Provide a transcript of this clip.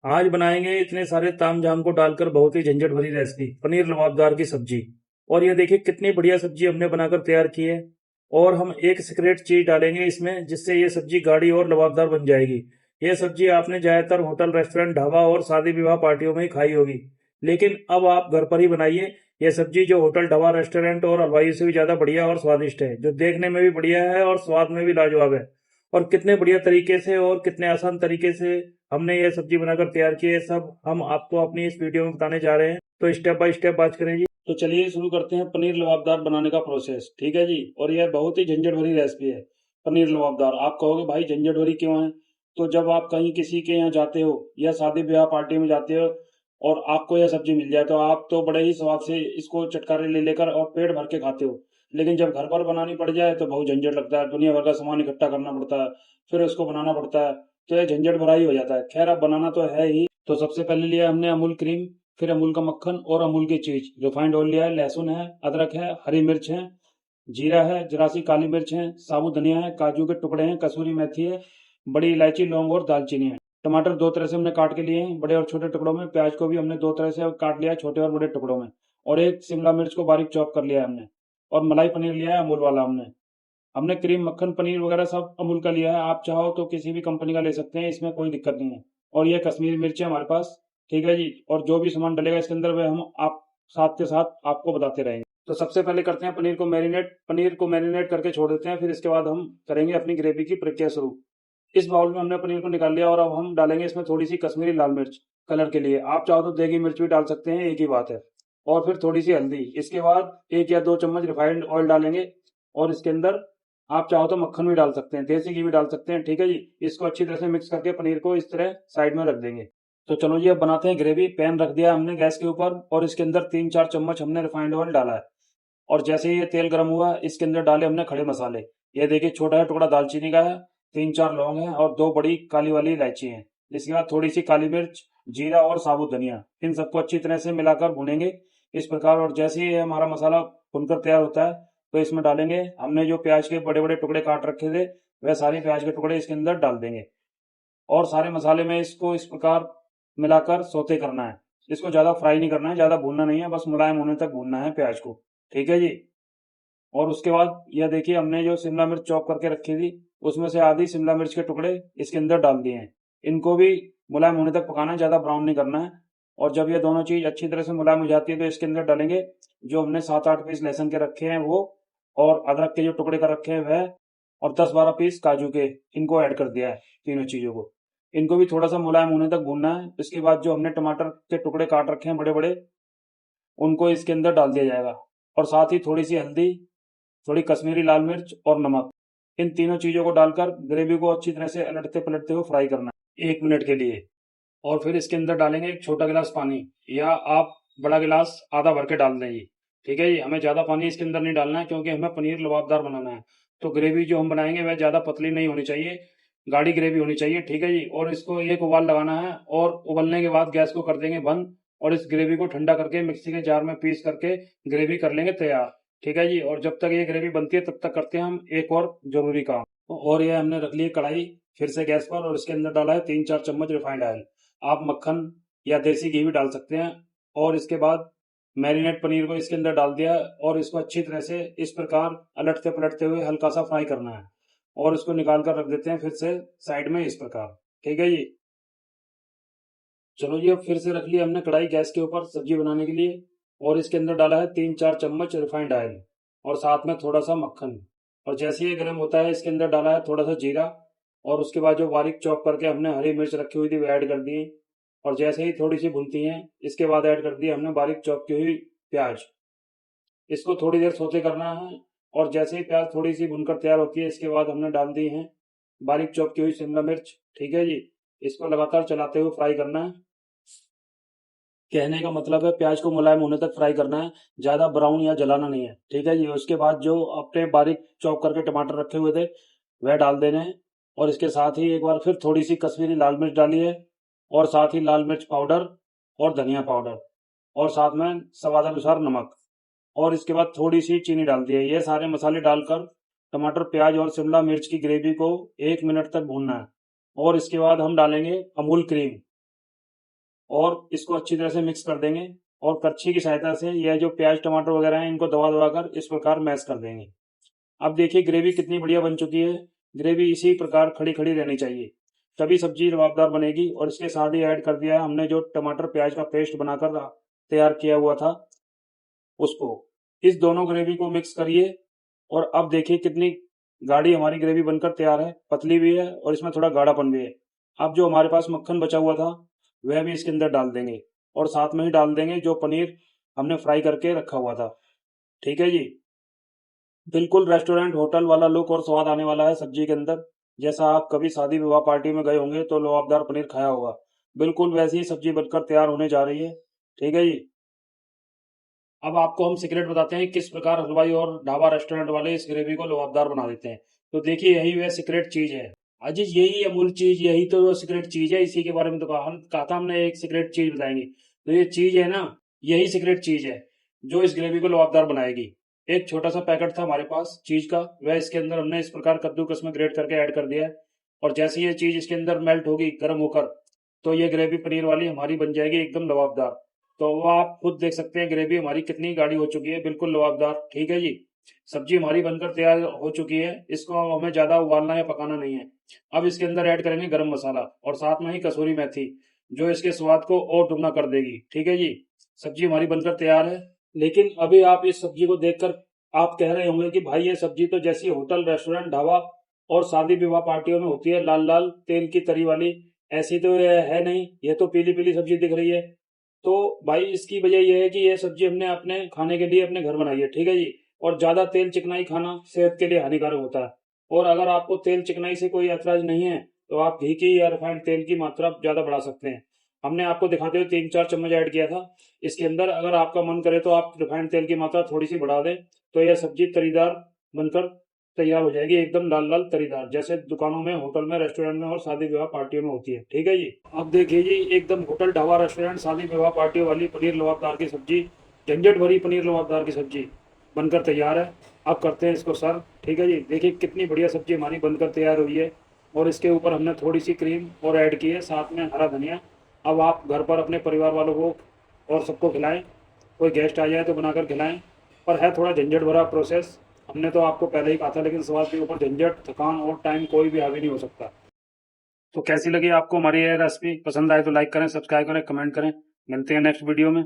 आज बनाएंगे इतने सारे तामझाम को डालकर बहुत ही झंझट भरी रेसिपी पनीर लबाबदार की सब्जी। और ये देखिए कितनी बढ़िया सब्जी हमने बनाकर तैयार की है। और हम एक सीक्रेट चीज डालेंगे इसमें जिससे ये सब्जी गाढ़ी और लबाबदार बन जाएगी। ये सब्जी आपने ज्यादातर होटल रेस्टोरेंट ढाबा और शादी विवाह पार्टियों में ही खाई होगी, लेकिन अब आप घर पर ही बनाइए। यह सब्जी जो होटल ढाबा रेस्टोरेंट और हलवाई से भी ज्यादा बढ़िया और स्वादिष्ट है, जो देखने में भी बढ़िया है और स्वाद में भी लाजवाब है। और कितने बढ़िया तरीके से और कितने आसान तरीके से हमने ये सब्जी बनाकर तैयार की है, सब हम आपको अपनी इस वीडियो में बताने जा रहे हैं। तो स्टेप बाय स्टेप बात करें जी। तो चलिए शुरू करते हैं पनीर लबाबदार बनाने का प्रोसेस, ठीक है जी। और यह बहुत ही झंझट भरी रेसिपी है पनीर लबाबदार। आप कहोगे भाई झंझट भरी क्यों है? तो जब आप कहीं किसी के यहाँ जाते हो या शादी ब्याह पार्टी में जाते हो और आपको यह सब्जी मिल जाए तो आप तो बड़े ही स्वाद से इसको चटकारे ले लेकर और पेट भर के खाते हो। लेकिन जब घर पर बनानी पड़ जाए तो बहुत झंझट लगता है, दुनिया भर का सामान इकट्ठा करना पड़ता है, फिर उसको बनाना पड़ता है। तो ये झंझट भरा ही हो जाता है। खैर अब बनाना तो है ही। तो सबसे पहले लिया हमने अमूल क्रीम, फिर अमूल का मक्खन और अमूल की चीज, रिफाइंड ऑयल लिया है, लहसुन है, अदरक है, हरी मिर्च है, जीरा है, जरा सी काली मिर्च है, साबुत धनिया है, काजू के टुकड़े हैं, कसूरी मेथी है, बड़ी इलायची, लौंग और दालचीनी है। टमाटर दो तरह से हमने काट के लिए हैं, बड़े और छोटे टुकड़ों में। प्याज को भी हमने दो तरह से काट लिया है, छोटे और बड़े टुकड़ों में। और एक शिमला मिर्च को बारीक चॉप कर लिया है हमने। और मलाई पनीर लिया है अमूल वाला हमने। हमने क्रीम मक्खन पनीर वगैरह सब अमूल का लिया है। आप चाहो तो किसी भी कंपनी का ले सकते हैं, इसमें कोई दिक्कत नहीं है। और ये कश्मीरी मिर्च है हमारे पास, ठीक है जी। और जो भी सामान डलेगा इसके अंदर वह हम आप साथ के साथ आपको बताते रहेंगे। तो सबसे पहले करते हैं पनीर को मैरिनेट करके छोड़ देते हैं, फिर इसके बाद हम करेंगे अपनी ग्रेवी की प्रक्रिया शुरू। इस बाउल में हमने पनीर को निकाल लिया और अब हम डालेंगे इसमें थोड़ी सी कश्मीरी लाल मिर्च कलर के लिए। आप चाहो तो देगी मिर्च भी डाल सकते हैं, एक ही बात है। और फिर थोड़ी सी हल्दी। इसके बाद एक या दो चम्मच रिफाइंड ऑयल डालेंगे। और इसके अंदर आप चाहो तो मक्खन भी डाल सकते हैं, देसी घी भी डाल सकते हैं, ठीक है जी। इसको अच्छी तरह से मिक्स करके पनीर को इस तरह साइड में रख देंगे। तो चलो जी अब बनाते हैं ग्रेवी। पैन रख दिया हमने गैस के ऊपर और इसके अंदर 3-4 चम्मच हमने रिफाइंड ऑयल डाला है। और जैसे ही ये तेल गर्म हुआ इसके अंदर डाले हमने खड़े मसाले। ये देखिए छोटा है टुकड़ा दालचीनी का है, 3-4 लौंग है और दो बड़ी काली वाली इलायची है। इसके बाद थोड़ी सी काली मिर्च, जीरा और साबुत धनिया। इन सबको अच्छी तरह से मिलाकर भूनेंगे इस प्रकार। और जैसे ही ये हमारा मसाला भुनकर तैयार होता है तो इसमें डालेंगे हमने जो प्याज के बड़े बड़े टुकड़े काट रखे थे, वह सारे प्याज के टुकड़े इसके अंदर डाल देंगे। और सारे मसाले में इसको इस प्रकार मिलाकर सौते करना है। इसको ज्यादा फ्राई नहीं करना है, ज्यादा भूनना नहीं है, बस मुलायम होने तक भूनना है प्याज को, ठीक है जी। और उसके बाद यह देखिए हमने जो शिमला मिर्च चॉप करके रखी थी उसमें से आधी शिमला मिर्च के टुकड़े इसके अंदर डाल दिए हैं। इनको भी मुलायम होने तक पकाना है, ज्यादा ब्राउन नहीं करना है। और जब ये दोनों चीज अच्छी तरह से मुलायम हो जाती है तो इसके अंदर डालेंगे जो हमने 7-8 पीस लहसुन के रखे हैं वो, और अदरक के जो टुकड़े कर रखे हैं वह, और 10-12 पीस काजू के, इनको ऐड कर दिया है तीनों चीजों को। इनको भी थोड़ा सा मुलायम होने तक भूनना है। इसके बाद जो हमने टमाटर के टुकड़े काट रखे हैं बड़े बड़े, उनको इसके अंदर डाल दिया जाएगा। और साथ ही थोड़ी सी हल्दी, थोड़ी कश्मीरी लाल मिर्च और नमक, इन तीनों चीजों को डालकर ग्रेवी को अच्छी तरह से अलटते पलटते हुए फ्राई करना है 1 मिनट के लिए। और फिर इसके अंदर डालेंगे एक छोटा गिलास पानी, या आप बड़ा गिलास आधा भर के डाल दें जी, ठीक है जी। हमें ज्यादा पानी इसके अंदर नहीं डालना है क्योंकि हमें पनीर लबाबदार बनाना है। तो ग्रेवी जो हम बनाएंगे वह ज्यादा पतली नहीं होनी चाहिए, गाढ़ी ग्रेवी होनी चाहिए, ठीक है जी। और इसको एक उबाल लगाना है और उबलने के बाद गैस को कर देंगे बंद। और इस ग्रेवी को ठंडा करके मिक्सी के जार में पीस करके ग्रेवी कर लेंगे तैयार, ठीक है जी। और जब तक ये ग्रेवी बनती है तब तक करते हैं हम एक और जरूरी काम। और ये हमने रख ली है कढ़ाई फिर से गैस पर, और इसके अंदर डाला है 3-4 चम्मच रिफाइंड ऑयल। आप मक्खन या देसी घी भी डाल सकते हैं। और इसके बाद मैरिनेट पनीर को इसके अंदर डाल दिया और इसको अच्छी तरह से इस प्रकार अलटते पलटते हुए हल्का सा फ्राई करना है। और इसको निकाल कर रख देते हैं फिर से साइड में इस प्रकार, ठीक है जी। चलो जी अब फिर से रख लिया हमने कढ़ाई गैस के ऊपर सब्जी बनाने के लिए। और इसके अंदर डाला है 3-4 चम्मच रिफाइंड ऑयल और साथ में थोड़ा सा मक्खन। और जैसे ही गर्म होता है इसके अंदर डाला है थोड़ा सा जीरा। और उसके बाद जो बारीक चॉप करके हमने हरी मिर्च रखी हुई थी वो ऐड कर दी। और जैसे ही थोड़ी सी भुनती हैं इसके बाद ऐड कर दी हमने बारीक चॉप की हुई प्याज। इसको थोड़ी देर सोते करना है। और जैसे ही प्याज थोड़ी सी भुनकर तैयार होती है इसके बाद हमने डाल दी है बारीक चॉप की हुई शिमला मिर्च, ठीक है जी। इसको लगातार चलाते हुए फ्राई करना है। कहने का मतलब है प्याज को मुलायम होने तक फ्राई करना है, ज्यादा ब्राउन या जलाना नहीं है, ठीक है जी। उसके बाद जो अपने बारीक चॉप करके टमाटर रखे हुए थे वह डाल देने हैं। और इसके साथ ही एक बार फिर थोड़ी सी कश्मीरी लाल मिर्च डाली है, और साथ ही लाल मिर्च पाउडर और धनिया पाउडर, और साथ में स्वाद अनुसार नमक। और इसके बाद थोड़ी सी चीनी डाल दी है। ये सारे मसाले डालकर टमाटर प्याज और शिमला मिर्च की ग्रेवी को 1 मिनट तक भूनना है। और इसके बाद हम डालेंगे अमूल क्रीम। और इसको अच्छी तरह से मिक्स कर देंगे और करछी की सहायता से यह जो प्याज टमाटर वगैरह हैं इनको दबा दबा कर इस प्रकार मैश कर देंगे। अब देखिए ग्रेवी कितनी बढ़िया बन चुकी है। ग्रेवी इसी प्रकार खड़ी खड़ी रहनी चाहिए, तभी सब्जी लबाबदार बनेगी। और इसके साथ ही ऐड कर दिया है हमने जो टमाटर प्याज का पेस्ट बनाकर तैयार किया हुआ था उसको। इस दोनों ग्रेवी को मिक्स करिए और अब देखिए कितनी गाढ़ी हमारी ग्रेवी बनकर तैयार है, पतली भी है और इसमें थोड़ा गाढ़ापन भी है। अब जो हमारे पास मक्खन बचा हुआ था वह भी इसके अंदर डाल देंगे और साथ में ही डाल देंगे जो पनीर हमने फ्राई करके रखा हुआ था। ठीक है जी, बिल्कुल रेस्टोरेंट होटल वाला लुक और स्वाद आने वाला है सब्जी के अंदर। जैसा आप कभी शादी विवाह पार्टी में गए होंगे तो लबाबदार पनीर खाया होगा, बिल्कुल वैसी ही सब्जी बनकर तैयार होने जा रही है। ठीक है जी, अब आपको हम सीक्रेट बताते हैं किस प्रकार हलवाई और ढाबा रेस्टोरेंट वाले इस ग्रेवी को लबाबदार बना देते हैं। तो देखिए यही वह सीक्रेट चीज है अजीज, यही अमूल चीज, यही तो सीक्रेट चीज है। इसी के बारे में तो कहा था हमने एक सीक्रेट चीज बताएंगे। तो ये चीज है ना, यही सीक्रेट चीज है जो इस ग्रेवी को लबाबदार बनाएगी। एक छोटा सा पैकेट था हमारे पास चीज का, वह इसके अंदर हमने इस प्रकार कद्दूकस में ग्रेट करके ऐड कर दिया है। और जैसे ये चीज इसके अंदर मेल्ट होगी गर्म होकर, तो ये ग्रेवी पनीर वाली हमारी बन जाएगी एकदम लबाबदार। तो वो आप खुद देख सकते हैं ग्रेवी हमारी कितनी गाढ़ी हो चुकी है, बिल्कुल लबाबदार। ठीक है जी, सब्जी हमारी बनकर तैयार हो चुकी है। इसको हमें ज्यादा उबालना या पकाना नहीं है। अब इसके अंदर ऐड करेंगे गरम मसाला और साथ में ही कसूरी मेथी, जो इसके स्वाद को और दुगना कर देगी। ठीक है जी, सब्जी हमारी बनकर तैयार है। लेकिन अभी आप इस सब्जी को देखकर आप कह रहे होंगे कि भाई ये सब्जी तो जैसी होटल रेस्टोरेंट ढाबा और शादी विवाह पार्टियों में होती है लाल लाल तेल की तरी वाली, ऐसी तो ये है नहीं, ये तो पीली पीली सब्जी दिख रही है। तो भाई इसकी वजह यह है कि यह सब्जी हमने अपने खाने के लिए अपने घर बनाई है। ठीक है जी, और ज्यादा तेल चिकनाई खाना सेहत के लिए हानिकारक होता है। और अगर आपको तेल चिकनाई से कोई ऐतराज नहीं है तो आप घी की या रिफाइंड तेल की मात्रा ज्यादा बढ़ा सकते हैं। हमने आपको दिखाते हुए 3-4 चम्मच ऐड किया था इसके अंदर। अगर आपका मन करे तो आप रिफाइंड तेल की मात्रा थोड़ी सी बढ़ा दें, तो यह सब्जी तरीदार बनकर तैयार हो जाएगी, एकदम लाल लाल तरीदार, जैसे दुकानों में होटल में रेस्टोरेंट में और शादी विवाह पार्टियों में होती है। ठीक है जी, अब देखिए जी एकदम होटल ढाबा रेस्टोरेंट शादी विवाह पार्टियों वाली पनीर लबाबदार की सब्जी, झंझट भरी पनीर लबाबदार की सब्जी बनकर तैयार है। अब करते हैं इसको सर्व। ठीक है जी, देखिए कितनी बढ़िया सब्जी हमारी बनकर तैयार हुई है और इसके ऊपर हमने थोड़ी सी क्रीम और ऐड की है, साथ में हरा धनिया। अब आप घर पर अपने परिवार वालों को और सबको खिलाएं, कोई गेस्ट आ जाए तो बनाकर खिलाएं। पर है थोड़ा झंझट भरा प्रोसेस, हमने तो आपको पहले ही कहा था, लेकिन स्वाद के ऊपर झंझट थकान और टाइम कोई भी हावी नहीं हो सकता। तो कैसी लगी आपको हमारी ये रेसिपी? पसंद आए तो लाइक करें, सब्सक्राइब करें, कमेंट करें। मिलते हैं नेक्स्ट वीडियो में।